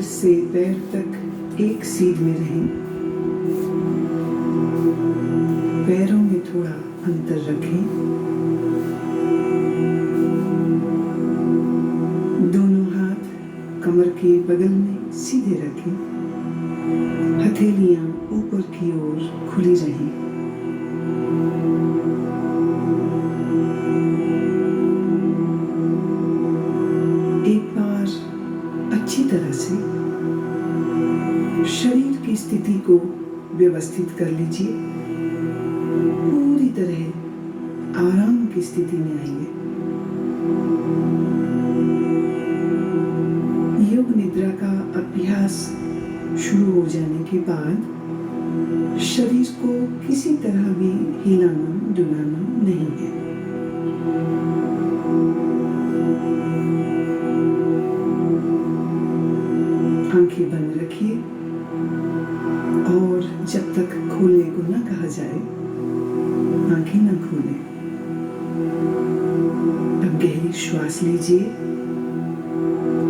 से पैर तक एक सीध में रहें। पैरों में थोड़ा अंतर रखें। दोनों हाथ कमर के बगल में सीधे रखें। हथेलियां ऊपर की ओर खुली रहें। एक बार अच्छी तरह से शरीर की स्थिति को व्यवस्थित कर लीजिए। पूरी तरह आराम की स्थिति में आइए। योग निद्रा का अभ्यास शुरू हो जाने के बाद शरीर को किसी तरह भी हिलाना डुलाना नहीं है। आंखें बंद रखिए और जब तक खोलने को न कहा जाए आंखें न खोलें। अब गहरी श्वास लीजिए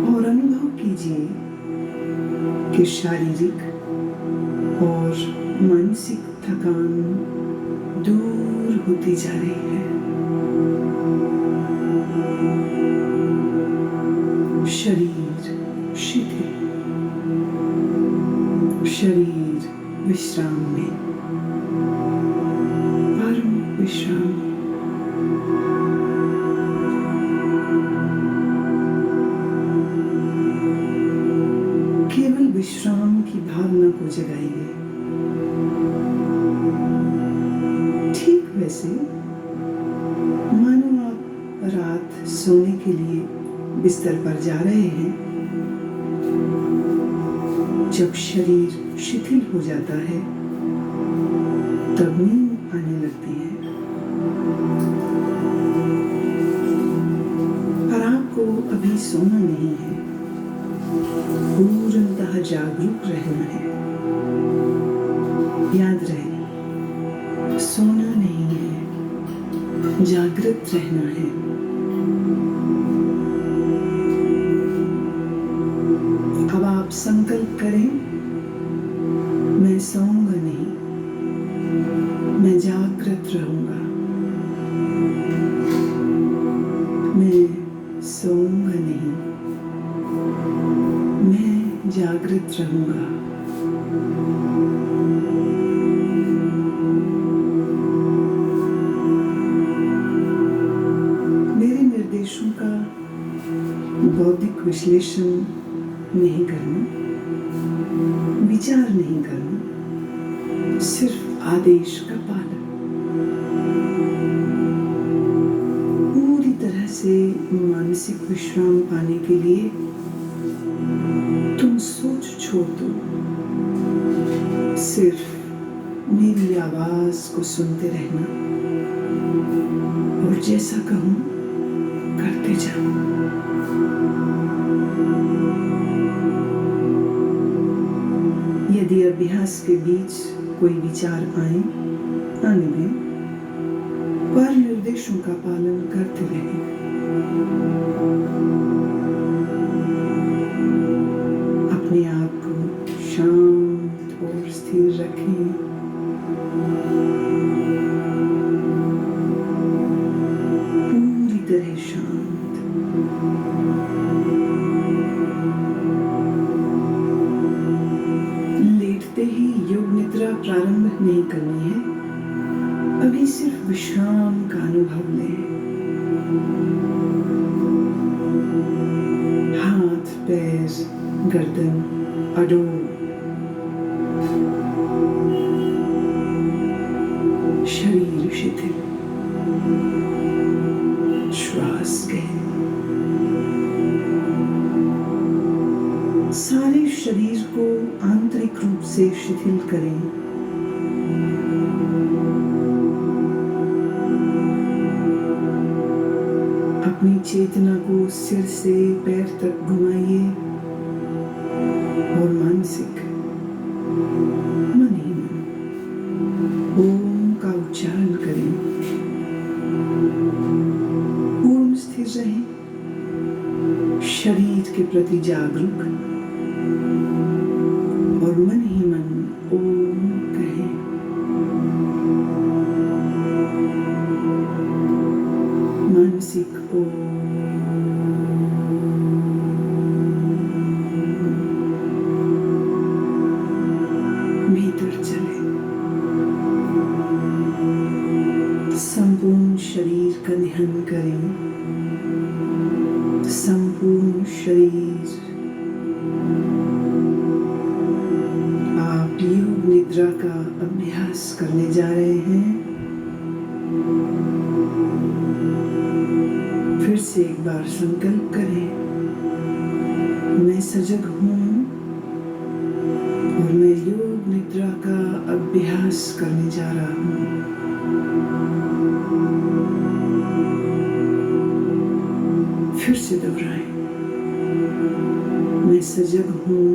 और अनुभव कीजिए कि शारीरिक और मानसिक थकान दूर होती जा रही है। शरीर शिथिल, शरीर विश्राम में, परम विश्राम। केवल विश्राम की भावना को जगाइए। ठीक वैसे मानो आप रात सोने के लिए बिस्तर पर जा रहे हैं। जब शरीर शिथिल हो जाता है तब नींद आने लगती है। पर आपको अभी सोना नहीं है, पूर्णतः जागरूक रहना है। याद रहे, सोना नहीं है, जागृत रहना है। अब आप संकल्प करें, मैं सोऊंगा नहीं, मैं जागृत रहूंगा। मैं सोऊंगा नहीं, मैं जागृत रहूंगा। मेरे निर्देशों का बौद्धिक विश्लेषण नहीं करना, विचार नहीं करना, सिर्फ आदेश का पालन। पूरी तरह से मानसिक विश्राम पाने के लिए तुम सोच छोड़ दो। सिर्फ मेरी आवाज को सुनते रहना और जैसा कहूं करते जाओ। यदि अभ्यास के बीच कोई विचार आए, आने दें, पर निर्देशों का पालन करते रहें। अपने आप को शांत और स्थिर रखें। पूरी तरह शांत। ही योग निद्रा प्रारंभ नहीं करनी है। अभी सिर्फ विश्राम का अनुभव लें। हाथ, पैर, गर्दन अडोल, शरीर शिथिल, श्वास गहरी। सारे शरीर को आंतरिक रूप से शिथिल करें। अपनी चेतना को सिर से पैर तक घुमाइए और मानसिक मन ही मन ओम का उच्चारण करें। पूर्ण स्थिर रहें, शरीर के प्रति जागरूक, अभ्यास करने जा रहे हैं। फिर से एक बार संकल्प करें, मैं सजग हूँ और मैं योग निद्रा का अभ्यास करने जा रहा हूँ। फिर से दोहराएं, मैं सजग हूँ,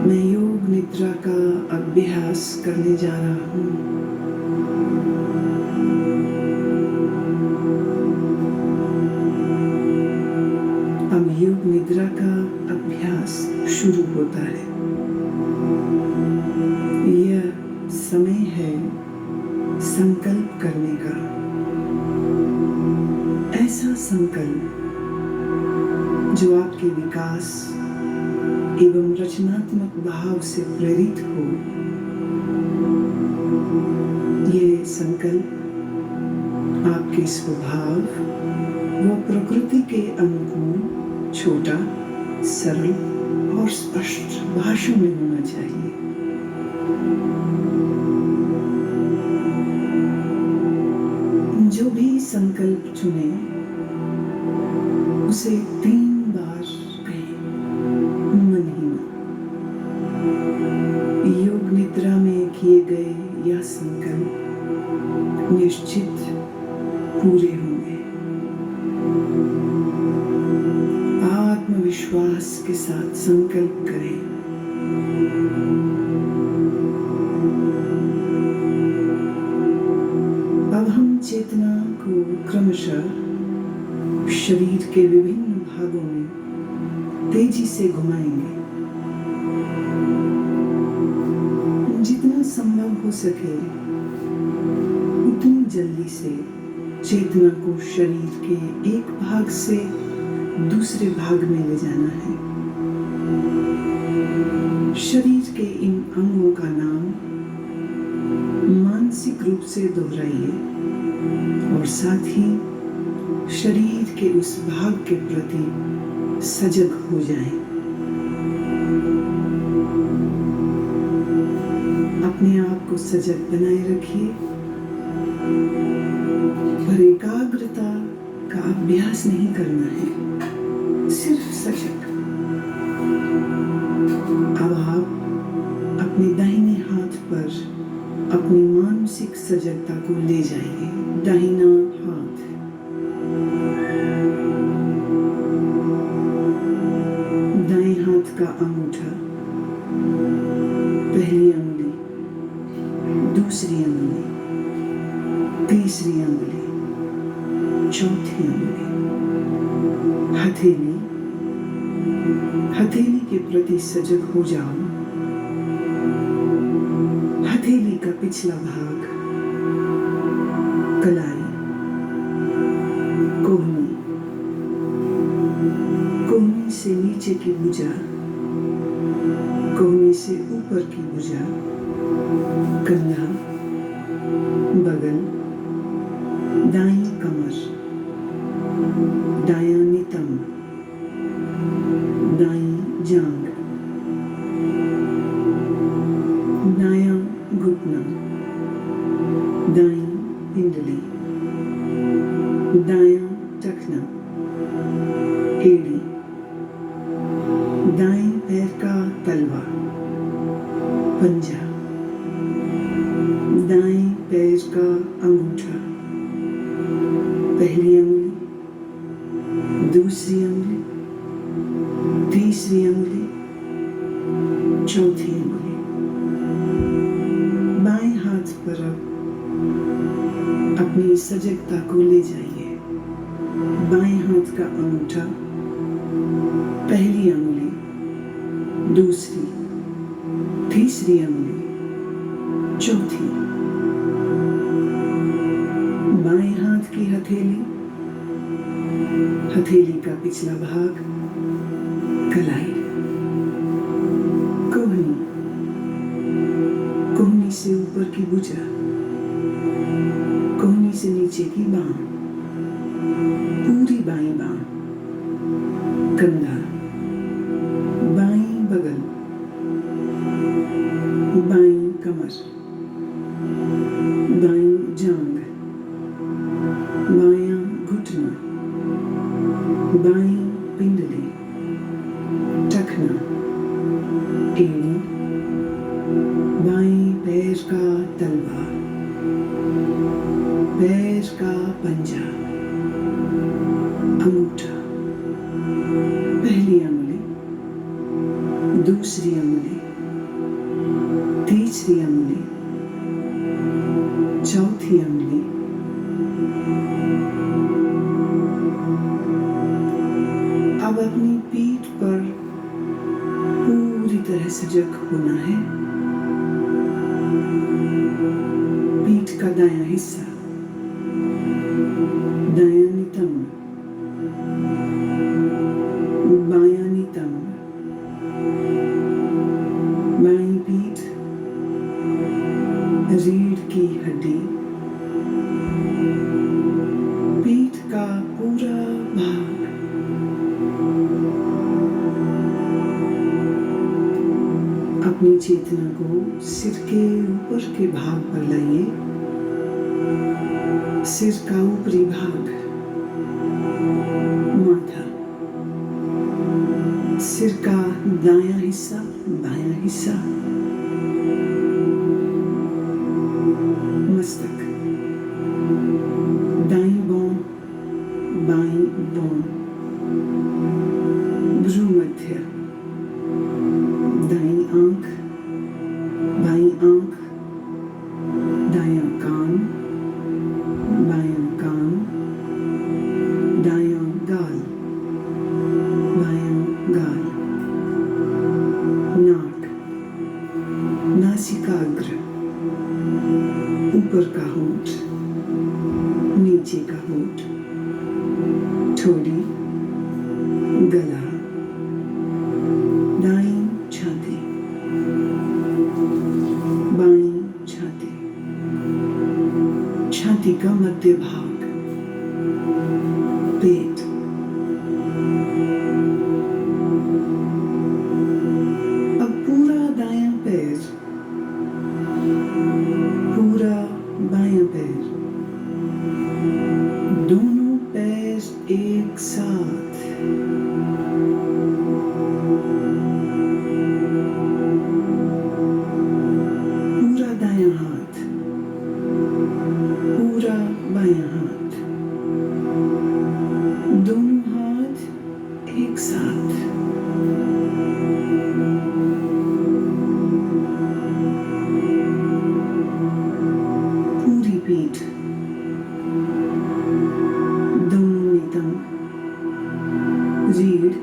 मैं योग निद्रा का अभ्यास करने जा रहा हूँ। अब योग निद्रा का अभ्यास शुरू होता है। यह समय है संकल्प करने का। ऐसा संकल्प जो आपके विकास एवं रचनात्मक भाव से प्रेरित हो। ये संकल्प आपके स्वभाव व प्रकृति के अनुकूल छोटा, सरल और स्पष्ट भाषा में होना चाहिए। जो भी संकल्प चुने उसे 3 बार कहें, मन ही मन। योग निद्रा में किए गए यह संकल्प निश्चित पूरे होंगे। आत्मविश्वास के साथ संकल्प करें। अब हम चेतना को क्रमशः शरीर के विभिन्न भागों में तेजी से घुमाएंगे। जितना संभव हो सके उतनी जल्दी से चेतना को शरीर के एक भाग से दूसरे भाग में ले जाना है। शरीर के इन अंगों का नाम मानसिक रूप से दोहराइए और साथ ही शरीर के उस भाग के प्रति सजग हो जाएं। अपने आप को सजग बनाए रखिए पर एकाग्रता का अभ्यास नहीं करना है, सिर्फ सजग। अब आप अपने दाहिने हाथ पर अपनी मानसिक सजगता को ले जाइए। दाहिना हाथ, दाएं हाथ का अंगूठा, पहली अंगुली, दूसरी अंगुली, तीसरी अंगुली, चौथी अंगुली, हथेली। हथेली के प्रति सजग हो जाओ। हथेली का पिछला भाग, कलाई, कोहनी, कोहनी से नीचे की भुजा, कोहनी से ऊपर की भुजा, कंधा, बगल, दाईं कमर, दायां नितंब, दाईं जांघ, दायां घुटना, दाईं पिंडली, दायां टखना, एड़ी, दाएं पैर का तलवा, पंजा, दाएं पैर का अंगूठा, पहली अंगुली, दूसरी अंगुली, तीसरी अंगुली, चौथी अंगुली। बाएं हाथ पर अपनी सजगता को ले जाइए। बाएं हाथ का अंगूठा, पहली अंगुली, दूसरी, तीसरी अंगुली, चौथी। बाएं हाथ की हथेली, हथेली का पिछला भाग, कलाई, कोहनी, कोहनी से ऊपर की भुजा, कोहनी से नीचे की बांह, पूरी बाईं बांह, कंधा, बाईं बगल, बाईं कमर, दाईं जांग, बायां घुटना, बाईं पिंडली, टखना, एड़ी, बाईं पैर का तलवा, पैर का पंजा, अंगूठा, पहली अंगुली, दूसरी अंगुली, तीसरी अंगुली, चौथी अंगुली, अब अपनी पीठ पर पूरी तरह सजग होना है। पीठ का दायां हिस्सा, दायां नितंब, बायां नितंब, बाईं पीठ, रीढ़ की हड्डी, पीठ का पूरा भाग, अपनी चेतना को सिर के ऊपर के भाग पर लाइए। सिर का ऊपरी भाग, माथा, सिर का दायां हिस्सा, बायां हिस्सा, मस्तक, दाईं भौं, बाईं भौं, भ्रूमध्य, दाईं आंख, बाईं आंख, दायां कान, बायां कान, दायां गाल, बायां गाल, नाक, नासिकाग्र, ऊपर का होंठ, नीचे का होंठ, ठोड़ी, गला, दाईं छाती, बाईं छाती, छाती का मध्य भाग, पेट, अब पूरा दायां पैर, पूरा बायां पैर, दोनों पैर एक साथ, पूरा दायां हाथ, पूरा बायां हाथ, दोनों हाथ एक साथ, पूरी पीठ, दोनों नितंब, रीढ़,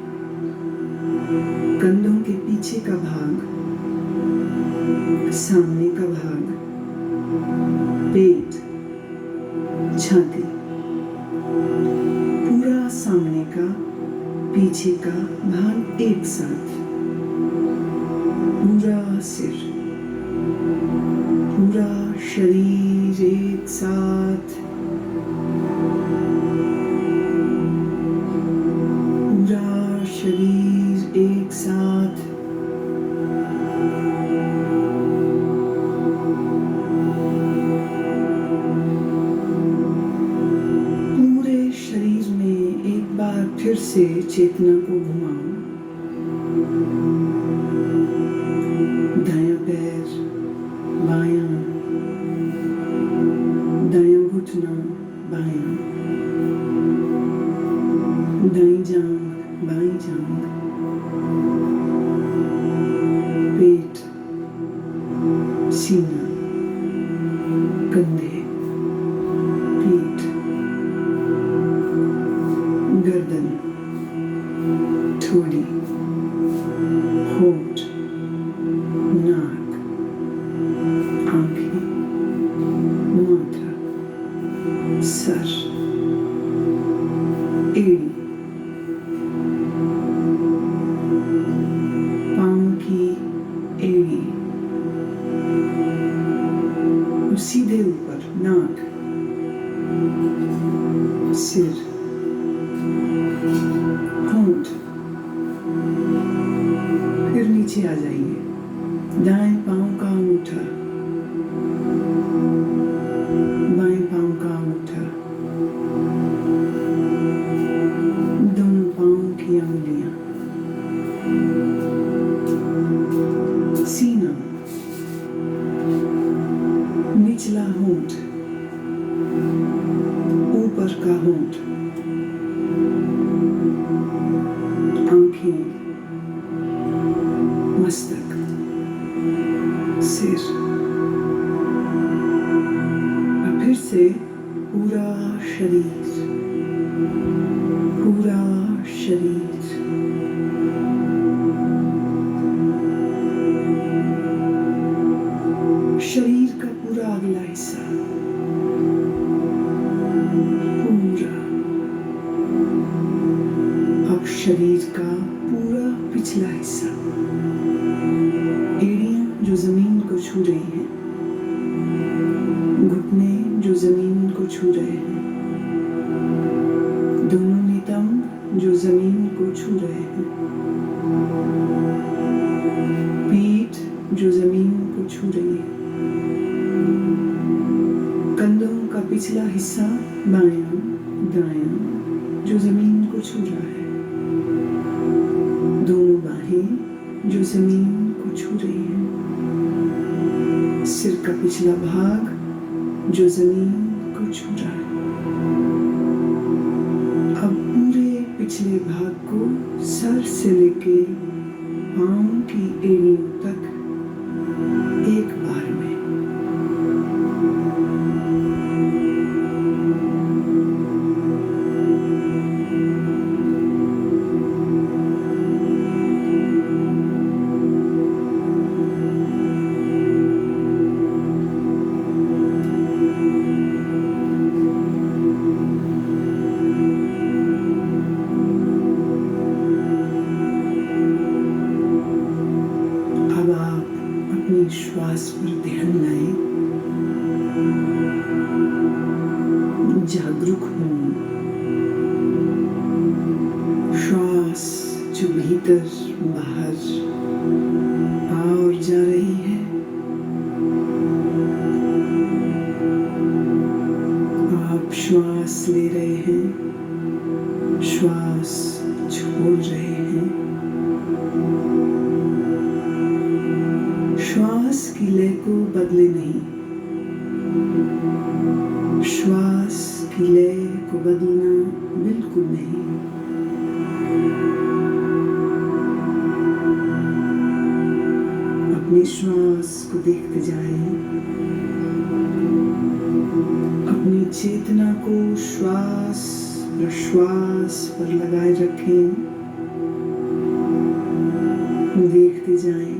कंधों के पीछे का भाग, सामने का भाग, पेट, छाती, पूरा सामने का पीछे का भाग एक साथ, पूरा सिर, पूरा शरीर एक साथ, पूरा शरीर एक साथ, पूरे शरीर में एक बार फिर से चेतना को घुमाओ। दायां पैर, बायां, दायां घुटना, बायां, दाईं जांघ, बाईं जांघ, पेट, सीना, कंधे, पीठ, गर्दन, ठोड़ी, होंठ, नाक, आंखें, माथा, सर, एड़ी, पांव की एड़ी, सीधे ऊपर नाक, सिर, होंठ, फिर नीचे आ जाइए। दाएं पांव का अंगूठा, मस्तक, सिर, और फिर से पूरा शरीर, पूरा शरीर। शरीर का पूरा अगला हिस्सा, पूरा। अब शरीर का पूरा पिछला हिस्सा, एड़ियां जो जमीन को छू रही हैं, घुटने जो जमीन को छू रहे हैं, दोनों नितंब जो जमीन को छू रहे हैं, पीठ जो जमीन को छू रही है, कंधों का पिछला हिस्सा बायां दायां जो जमीन को छू रहा है, दोनों बाहें जो जमीन को छू रही है, सिर का पिछला भाग जो जमीन को छू रहा है। अब पूरे पिछले भाग को सर से लेके पांव की एड़ियों तक एक बार में। श्वास पर ध्यान लाएं, जागरूक हों। श्वास जो भीतर बाहर आ और जा रही है, आप श्वास ले रहे हैं, श्वास छोड़ रहे हैं। श्वास की लय को बदले नहीं, श्वास की लय को बदलना बिल्कुल नहीं। अपनी श्वास को देखते जाएं, अपनी चेतना को श्वास प्रश्वास पर लगाए रखें, देखते जाएं,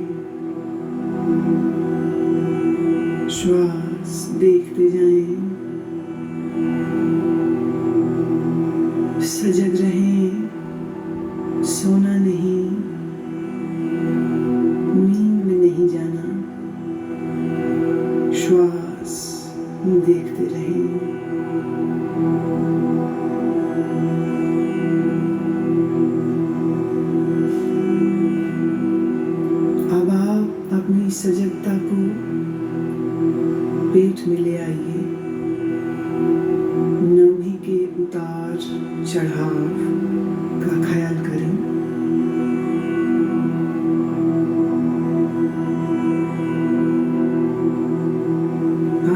श्वास देखते जाएं, सजग रहें, सोना नहीं, नींद में नहीं जाना, श्वास देखते रहें। अब आप अपनी सजगता को पेट में ले आइए, नाभि के उतार चढ़ाव का ख्याल करें।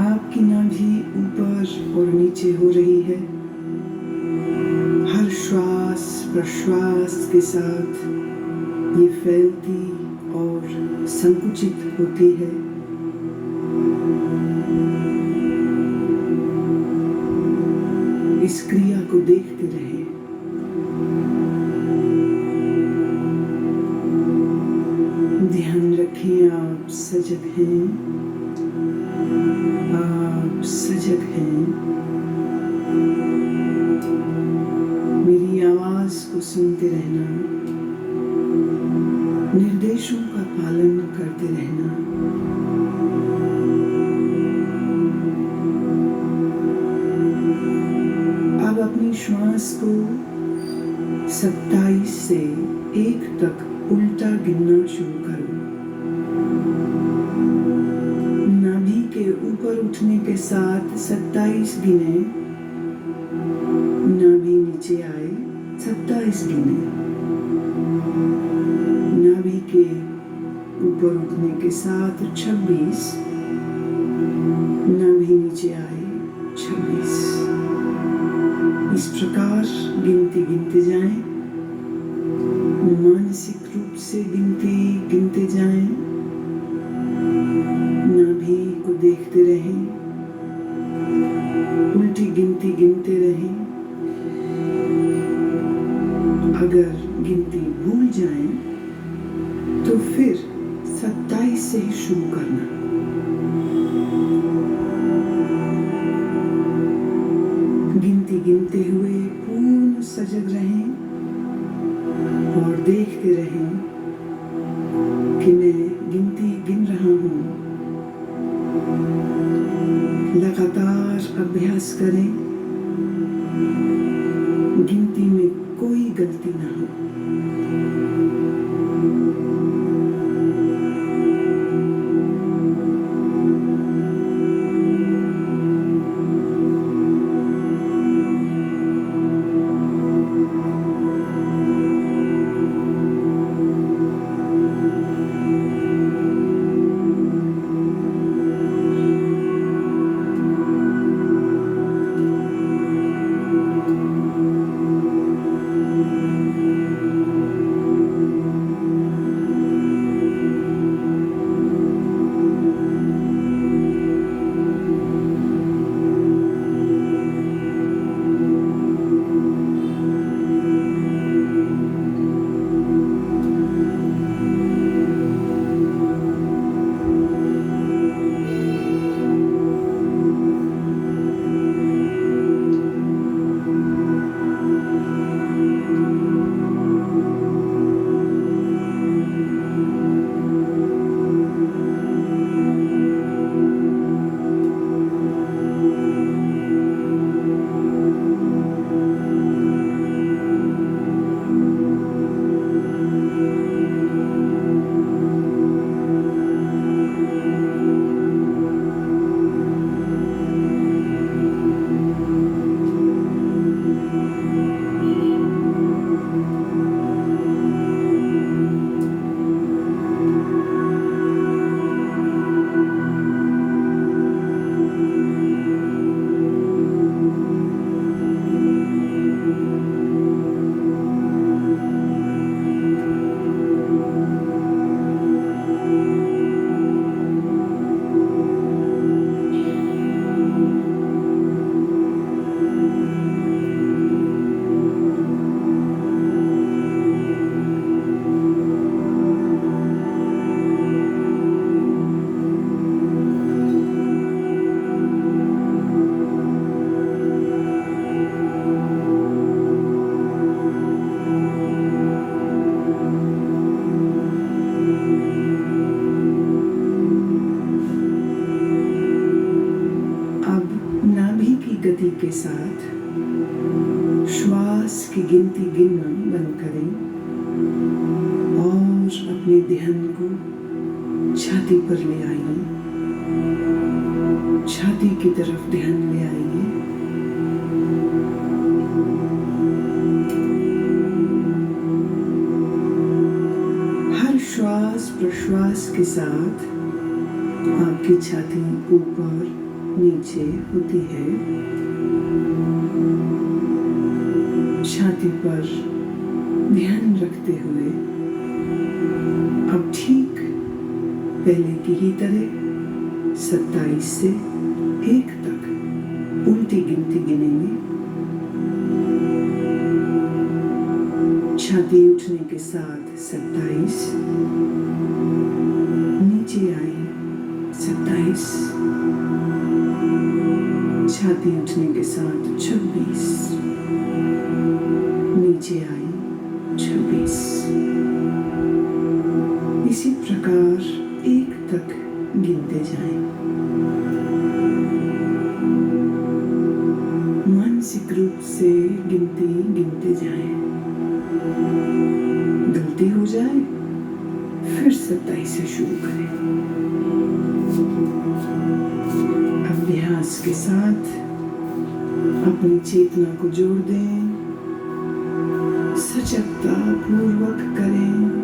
आपकी नाभि ऊपर और नीचे हो रही है, हर श्वास प्रश्वास के साथ ये फैलती और संकुचित होती है। इस क्रिया को देखते रहें। ध्यान रखें, आप सजग हैं, आप सजग हैं। मेरी आवाज को सुनते रहना, निर्देशों का पालन करते रहना। अब अपनी श्वास को 27 से 1 तक उल्टा गिनना शुरू करो। नाभि के ऊपर उठने के साथ 27 गिने, नाभि नीचे आए 27 गिने, नाभि के ऊपर उठने के साथ 26, नाभि नीचे आए 26। इस प्रकार गिनते गिनते जाएं, मानसिक रूप से गिनते गिनते गिनते जाएं, नाभि को देखते रहें, उल्टी गिनती गिनते रहें। अगर गिनती भूल जाएं तो फिर 27 से ही शुरू करना। गिनती गिनते हुए पूर्ण सजग रहें और देखते रहें कि मैं गिनती गिन रहा हूँ। लगातार अभ्यास करें, गिनती में कोई गलती ना हो। गति के साथ श्वास की गिनती गिनना बंद करें और अपने ध्यान को छाती पर ले आइए। छाती की तरफ ध्यान ले आइए। हर श्वास प्रश्वास के साथ आपकी छाती ऊपर नीचे होती है। छाती पर ध्यान रखते हुए अब ठीक पहले की ही तरह 27 से 1 तक उल्टी गिनती गिनेंगे। छाती उठने के साथ 27, नीचे आई 27, छाती उठने के साथ 26, नीचे आई 26। इसी प्रकार 1 तक गिनते जाएं। मानसिक रूप से गिनती गिनते जाएं। गलती हो जाए फिर 27 से शुरू करें। अभ्यास के साथ अपनी चेतना को जोड़ दें, सजगता पूर्वक करें।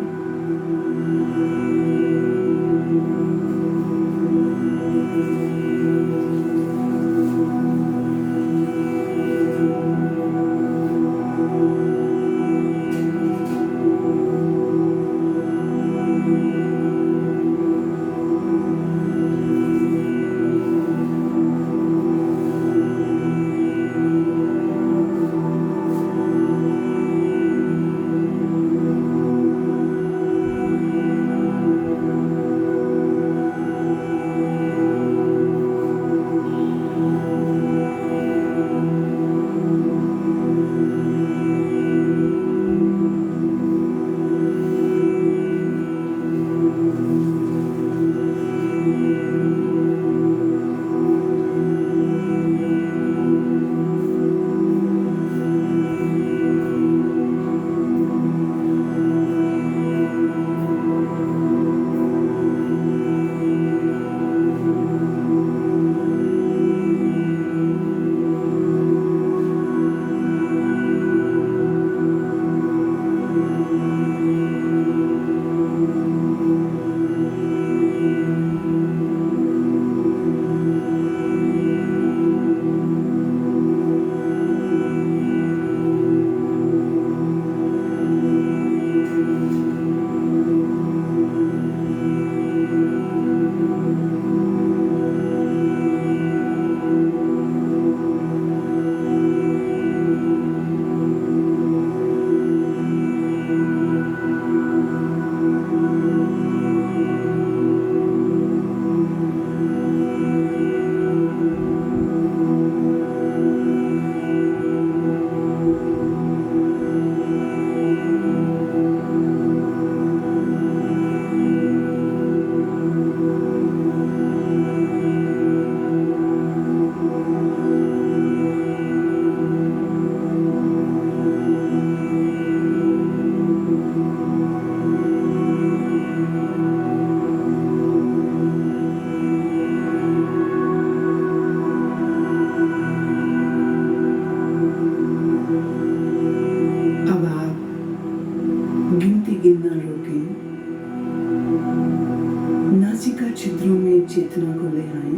चेतना को ले आए।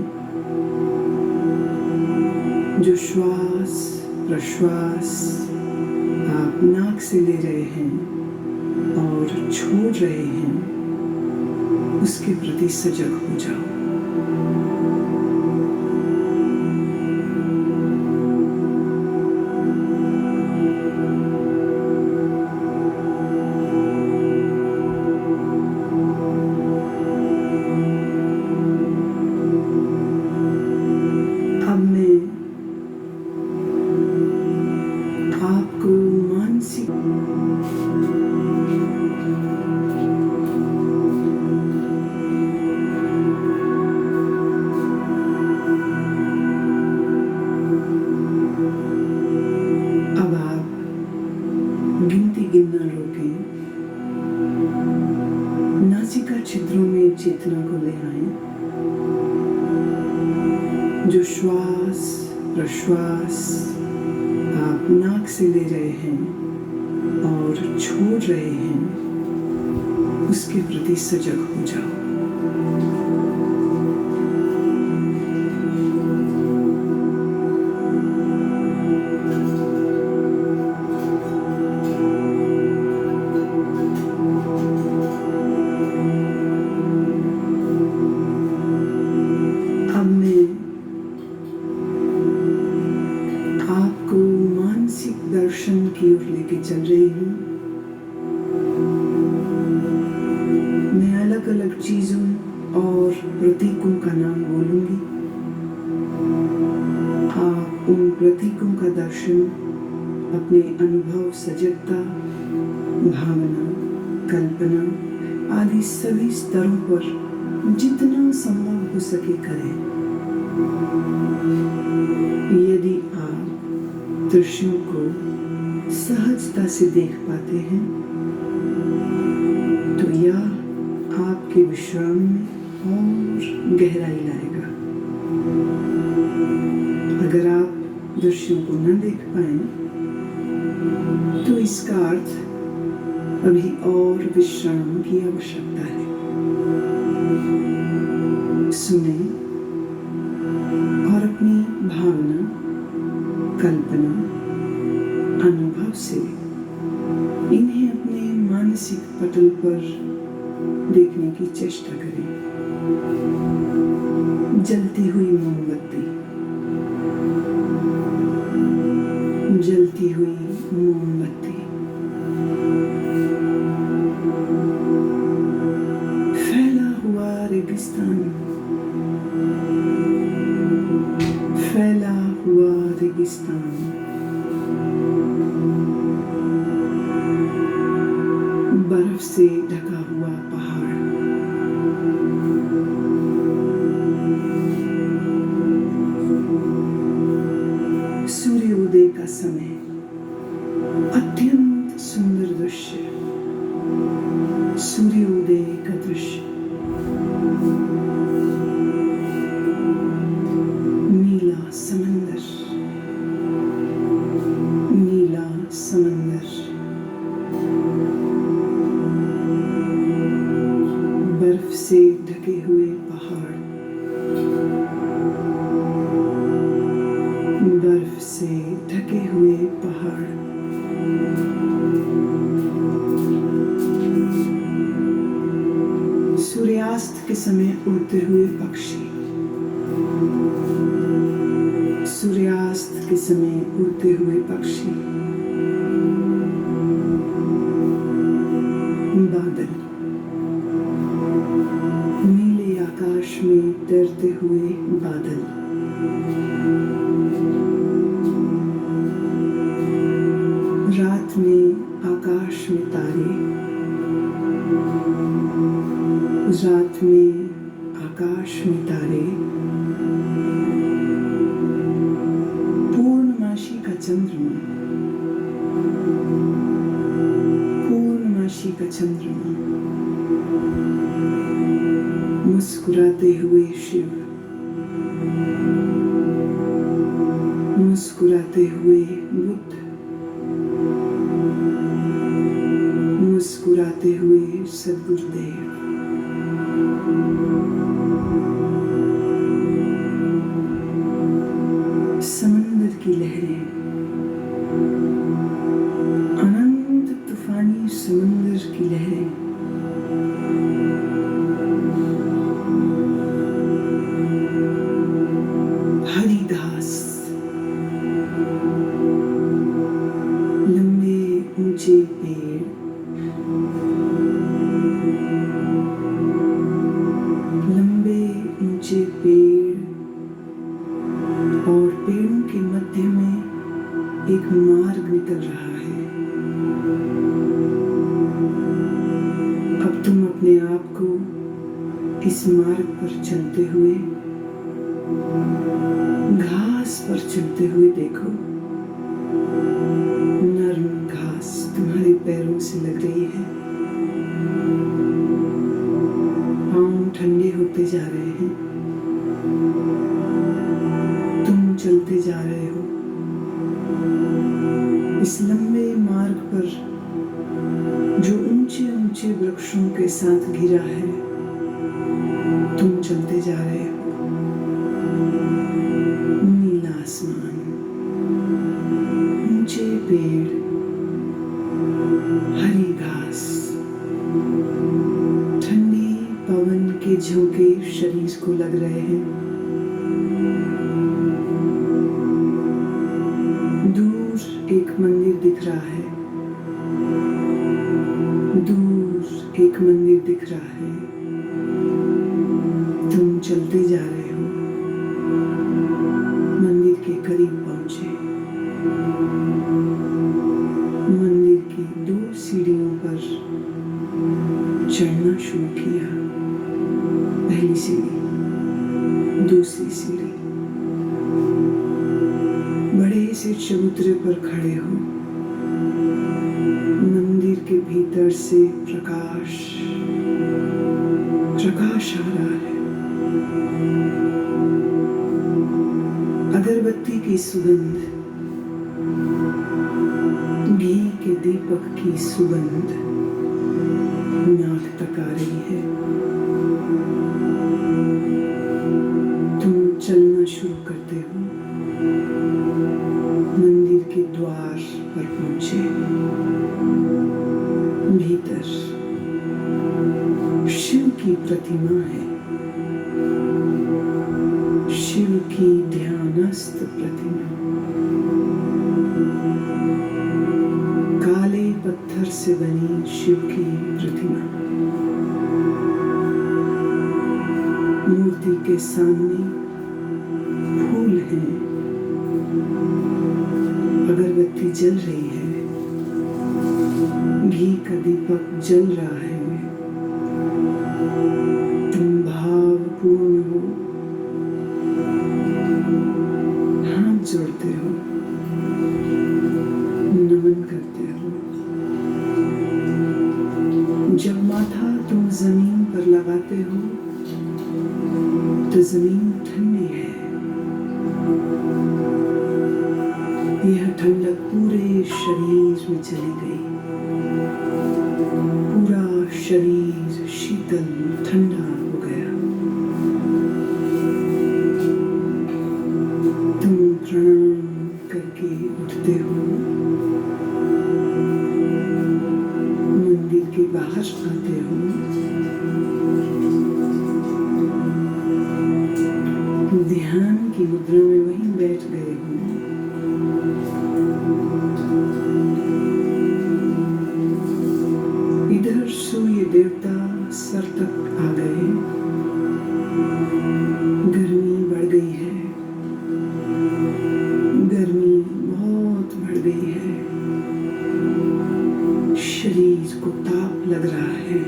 जो श्वास प्रश्वास आप नाक से ले रहे हैं और छोड़ रहे हैं, उसके प्रति सजग हो जाओ। अब मैं आपको मानसिक गिनना रोकें। नासिका छिद्रों में चेतना को ले आए। जो श्वास प्रश्वास आप नाक से ले रहे हैं और छोड़ रहे हैं, उसके प्रति सजग हो जाओ। दर्शन की ओर लेके चल रही हूँ। मैं अलग अलग चीजों और प्रतीकों का नाम बोलूंगी। आप उन प्रतीकों का दर्शन अपने अनुभव, सजगता, भावना, कल्पना आदि सभी स्तरों पर जितना संभव हो सके करें। यदि आप दृश्यों को सहजता से देख पाते हैं तो यह आपके विश्राम में और गहराई लाएगा। अगर आप दृश्यों को न देख पाए तो इसका अर्थ अभी और विश्राम की आवश्यकता है। सुने और अपनी भावना, कल्पना, अनुभव से इन्हें अपने मानसिक पटल पर देखने की चेष्टा करें। जलती हुई मोमबत्ती, जलती हुई मोमबत्ती, फैला हुआ रेगिस्तान, फैला हुआ रेगिस्तान, बर्फ से ढका हुआ पहाड़, सूर्योदय का समय, अत्यंत सुंदर दृश्य, सूर्योदय का दृश्य, नीला समंदर, नीला समंदर, बर्फ से ढके हुए पहाड़, बर्फ से ढके हुए पहाड़, सूर्यास्त के समय उड़ते हुए पक्षी, सूर्यास्त के समय उड़ते हुए पक्षी, बादल, नीले आकाश में तैरते हुए बादल, रात में आकाश में तारे, रात में आकाश में तारे, पूर्णमासी का चंद्रमा, पूर्णमासी का चंद्रमा, मुस्कुराते हुए शिव, मुस्कुराते हुए बुद्ध, मुस्कुराते हुए सद्गुरुदेव, की लहरें, अनंत तूफानी समुद्र की लहरें, हरिदास, लंबे ऊंचे पेड़, लंबे ऊंचे पेड़ और पेड़ों के मध्य में एक मार्ग निकल रहा है। अब तुम अपने आप को इस मार्ग पर चलते हुए, घास पर चलते हुए देखो। नरम घास तुम्हारे पैरों से लग रही है, पांव ठंडे होते जा रहे हैं, तुम चलते जा रहे हो इस लंबे मार्ग पर जो ऊंचे ऊंचे वृक्षों के साथ घिरा है। तुम चलते जा रहे हो, नीला आसमान, ऊंचे पेड़, हरी घास, ठंडी पवन के झोंके शरीर को लग रहे हैं। दूर एक मंदिर दिख रहा है, दूर एक मंदिर दिख रहा है। तुम चलते जा रहे हो, मंदिर के करीब पहुंचे। मंदिर की 2 सीढ़ियों पर चढ़ना शुरू किया। पहली सीढ़ी, दूसरी सीढ़ी। बड़े से चबूतरे पर खड़े हो, मंदिर के भीतर से प्रकाश आ रहा है। अगरबत्ती की सुगंध, घी के दीपक की सुगंध नाक तक आ रही है। तुम चलना शुरू करते हो, मंदिर के द्वार पर पहुंचे। भीतर शिव की प्रतिमा है, शिव की ध्यानस्थ प्रतिमा। काले पत्थर से बनी शिव की प्रतिमा। मूर्ति के सामने फूल हैं, अगरबत्ती जल रही है, घी का दीपक जल रहा है। तुम भावपूर्ण हो, हाथ जोड़ते हो, नमन करते हो। जब माथा तुम जमीन पर लगाते हो तो जमीन ठंडी है। यह ठंडक पूरे शरीर में चली गई, पूरा शरीर शीतल ठंडा हो गया। तुम प्रणाम करके उठते हो, मंदिर के बाहर आते हो। ध्यान की मुद्रा में वहीं बैठ गए हो। इधर सूर्य देवता सर तक आ गए। गर्मी बढ़ गई है, गर्मी बहुत बढ़ गई है। शरीर को ताप लग रहा है,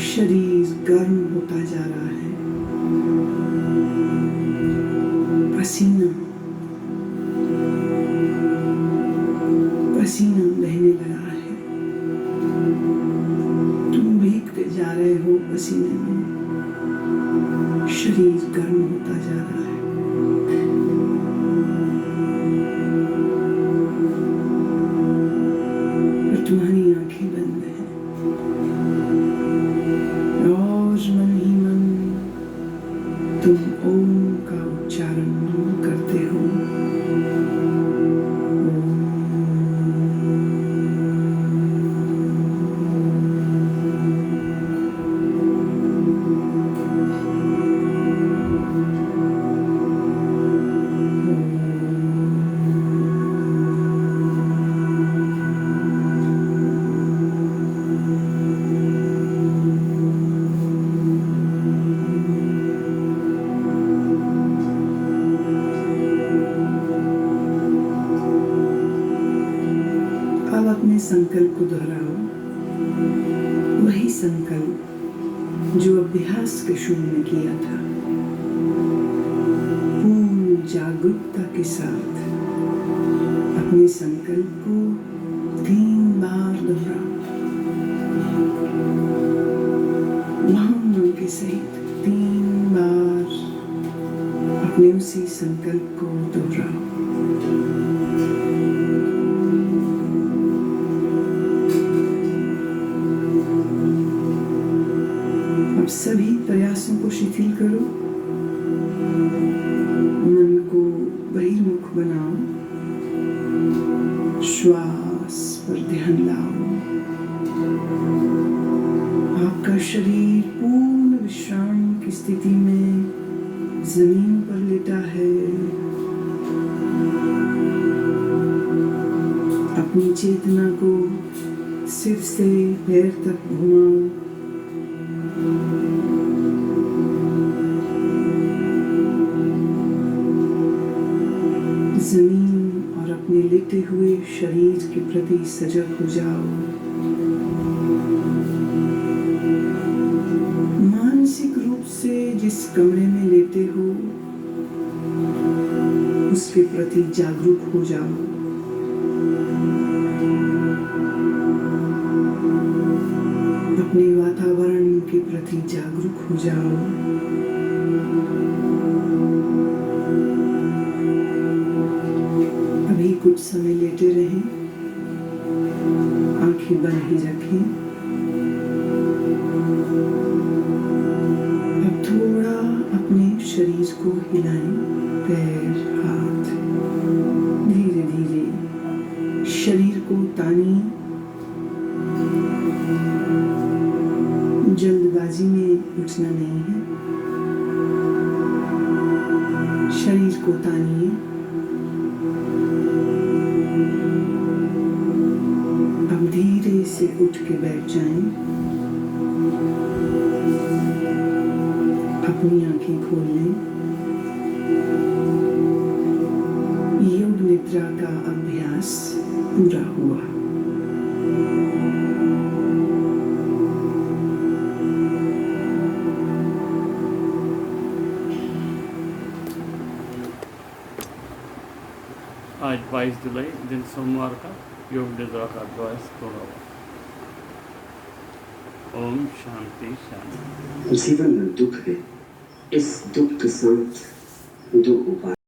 शरीर गर्म होता जा रहा है। पसीना पसीना बहने लगा है। तुम भीगते जा रहे हो पसीने में, शरीर गर्म होता जा रहा है। और तुम्हारी आंखें बंद हैं और मन ही मन तुम ओम का उच्चारण कर को दोहराओ, वही संकल्प जो अभ्यास के शुरू में किया था। पूर्ण जागरूकता के साथ अपने संकल्प को 3 बार दोहराओ। के सहित 3 बार अपने उसी संकल्प को दोहराओ। अब सभी प्रयासों को शिथिल करो, मन को बहिर्मुख बनाओ, श्वास पर ध्यान लाओ। आपका शरीर पूर्ण विश्राम की स्थिति में जमीन पर लेटा है। अपनी चेतना को सिर से पैर तक घुमाओ। जमीन और अपने लेटे हुए शरीर के प्रति सजग हो जाओ। मानसिक रूप से जिस कमरे में लेटे हो उसके प्रति जागरूक हो जाओ। अपने वातावरण के प्रति जागरूक हो जाओ। अभी कुछ समय लेटे रहें, आंखें बंद ही रखें। थोड़ा अपने शरीर को हिलाएं, पैर, हाथ, धीरे धीरे शरीर को तानिए। जल्दबाजी में उठना नहीं है, शरीर को तानिए। अब धीरे से उठ के बैठ जाएं। अपनी आंखें खोल लें। योग निद्रा का अभ्यास पूरा हुआ। आज 22 जुलाई दिन सोमवार का योग निद्रा का अभ्यास पूरा हुआ। ओम शांति शांति। जीवन में दुख है, इस दुख के साथ 2 उपाय